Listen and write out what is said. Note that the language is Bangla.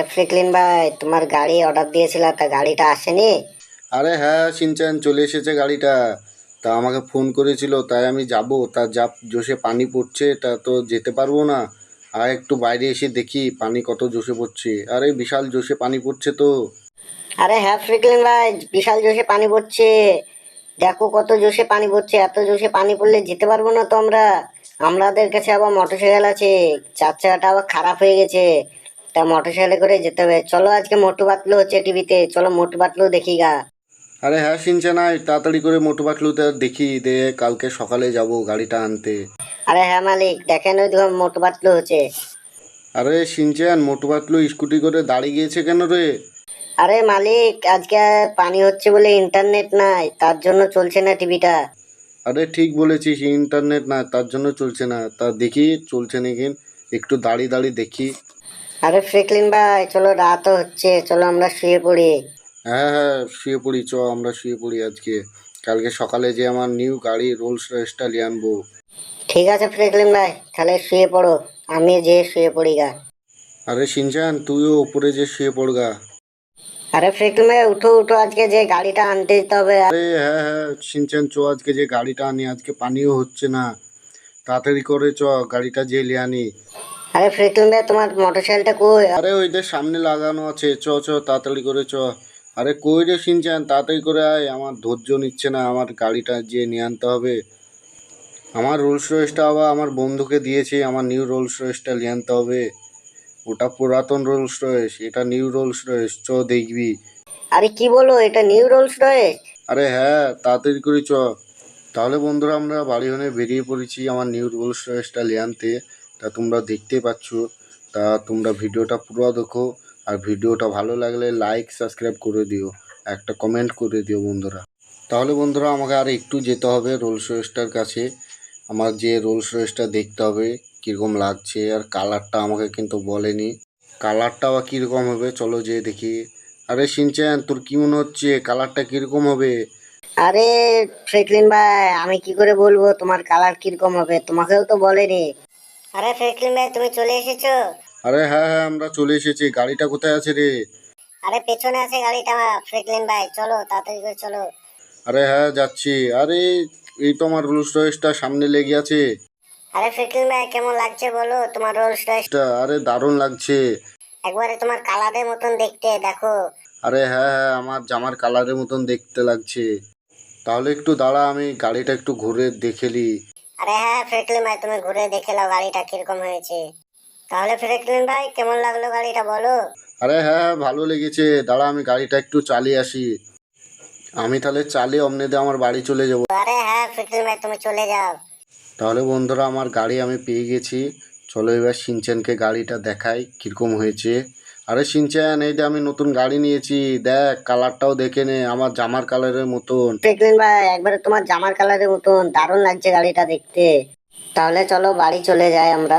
আরে ফ্রিকলিন ভাই, তোমার গাড়ি অর্ডার দিয়েছিল, তা গাড়িটা আসেনি? আরে হ্যাঁ শিনচ্যান, চলে এসেছে গাড়িটা। তা আমাকে ফোন করেছিল, তাই আমি যাব। তা যা জোশে পানি পড়ছে, তা তো যেতে পারবো না। আর একটু বাইরে এসে দেখি পানি কত জোশে পড়ছে। আরে বিশাল জোশে পানি পড়ছে তো। আরে হ্যাঁ ফ্রিকলিন ভাই, বিশাল জোশে পানি পড়ছে। দেখো কত জোশে পানি পড়ছে, এত জোশে পানি পড়লে যেতে পারবো না তো আমরা। আমাদের কাছে আবার মোটরসাইকেল আছে, চার চাকাটা আবার খারাপ হয়ে গেছে। তা মোটরসাইকেলে করে যেতে হবে। চলো আজকে মোটু পাতলু হচ্ছে টিভিতে, চলো মোটু পাতলু দেখি গা। আরে হ্যাঁ শিনচ্যান, আয় তাড়াতাড়ি করে মোটু পাতলুতে দেখি দে, কালকে সকালে যাব গাড়িটা আনতে। আরে হ্যাঁ মালিক, দেখেন ওই দেখো মোটু পাতলু হচ্ছে। আরে শিনচ্যান, মোটু পাতলু স্কুটি করে দাঁড়িয়ে গিয়েছে কেন রে? আরে মালিক, আজকে পানি হচ্ছে বলে ইন্টারনেট নাই, তার জন্য চলছে না টিভিটা। আরে ঠিক বলেছিস, ইন্টারনেট না তার জন্য চলছে না। তা দেখি চলছে নাকি, একটু দাঁড়িয়ে দাঁড়িয়ে দেখি। আরে ফ্রিকলিন ভাই, চলো রাতও হচ্ছে, চলো আমরা শুয়ে পড়ি। হ্যাঁ হ্যাঁ, শুয়ে পড়ি, চ আমরা শুয়ে পড়ি আজকে। কালকে সকালে যে আমার নিউ গাড়ি রোলস রয়েসটা নিয়ে আনবো। ঠিক আছে ফ্রিকলিন ভাই, তাহলে শুয়ে পড়ো, আমি যে শুয়ে পড়ি গা। আরে শিনচান, তুইও উপরে যে শুয়ে পড়গা। আরে ফ্রিকলিন ভাই, উঠো উঠো, আজকে যে গাড়িটা আনতে যেতে হবে। আরে হ্যাঁ হ্যাঁ শিনচান, চ আজকে যে গাড়িটা আনি, আজকে পানিও হচ্ছে না। তাড়াতাড়ি করে চ, গাড়িটা যে লিয়ে আনি। আরে ফ্রিকলিন ভাই, তোমার মোটরসাইকেলটা কই? আরে ওইদের সামনে লাগানো আছে, চ চ তাড়াতাড়ি করে চ। আরে কই রে শিনচান, তাড়াতাড়ি করে আয়, আমার ধৈর্য নিচ্ছে না, আমার গাড়িটা যে নিয়ে আনতে হবে। আমার রোলস রয়েসটা আবার আমার বন্ধুকে দিয়েছি, আমার নিউ রোলস রয়েসটা নিয়ে আনতে হবে। ওটা পুরাতন রোলস রয়েস, এটা নিউ রোলস রয়েস, চ দেখবি। আরে কি বলো, এটা নিউ রোলস রয়েস? আরে হ্যাঁ, তাড়াতাড়ি করে চ। তাহলে বন্ধুরা, আমরা বাড়ি হনে বেরিয়ে পড়েছি আমার নিউ রোলস রয়েসটা নিয়ে আনতে। তা তোমরা দেখতে পাচ্ছ। তা তোমরা ভিডিওটা পুরো দেখো। আর ভিডিওটা ভালো লাগলে লাইক সাবস্ক্রাইব করে দিও, একটা কমেন্ট করে দিও বন্ধুরা। তাহলে বন্ধুরা, আমাকে আর একটু যেতে হবে রোলস রয়েসটার কাছে। আমার যে রোলস রয়েসটা দেখতে হবে কীরকম লাগছে, আর কালারটা আমাকে কিন্তু বলেনি। কালারটা আবার কীরকম হবে, চলো যে দেখি। আরে শিনচ্যান, তোর কি মনে হচ্ছে কালারটা কীরকম হবে? আরে ফ্রিকলিন ভাই, আমি কি করে বলবো তোমার কালার কিরকম হবে, তোমাকেও তো বলেনি। আরে ফ্রিকলিন ভাই, তুমি চলে এসেছো? আরে হ্যাঁ হ্যাঁ, আমরা চলে এসেছি। গাড়িটা কোথায় আছে রে? আরে পেছনে আছে গাড়িটা ফ্রিকলিন ভাই, চলো তাড়াতাড়ি করে চলো। আরে হ্যাঁ যাচ্ছি। আরে এই তো আমার রোলস রয়েসটা সামনে লেগে আছে। আরে ফ্রিকলিন ভাই, কেমন লাগছে বলো তোমার রোলস রয়েস? আরে দারুণ লাগছে। একবারে তোমার কালারের মতন দেখতে, দেখো। আরে হ্যাঁ হ্যাঁ, আমার জামার কালারের মতন দেখতে লাগছে। তাহলে একটু দাঁড়া, আমি গাড়িটা একটু ঘুরে দেখে নি। আরে হ্যাঁ ফ্রিকলিন ভাই, তুমি ঘুরে দেখে নাও গাড়িটা কিরকম হয়েছে। তাহলে ফ্রিকলিন ভাই, কেমন লাগলো গাড়িটা বলো? আরে হ্যাঁ হ্যাঁ, ভালো লেগেছে। দাঁড়া, আমি গাড়িটা একটু চালিয়ে আসি। আমি তাহলে চালিয়ে অমনেদে আমার বাড়ি চলে যাব। আরে হ্যাঁ ফ্রিকলিন ভাই, তুমি চলে যাও। তাহলে বন্ধুরা, আমার গাড়ি আমি পেয়ে গেছি। চলো এবার শিনচ্যানকে গাড়িটা দেখাই কীরকম হয়েছে। আরে শিনচ্যান, এই যে আমি নতুন গাড়ি নিয়েছি, দেখ কালারটাও দেখে নে, আমার জামার কালারের মতন। ফ্রিকলিন ভাই, একবারে তোমার জামার কালারের মতন দারুণ লাগছে গাড়িটা দেখতে। তাহলে চলো বাড়ি চলে যাই আমরা।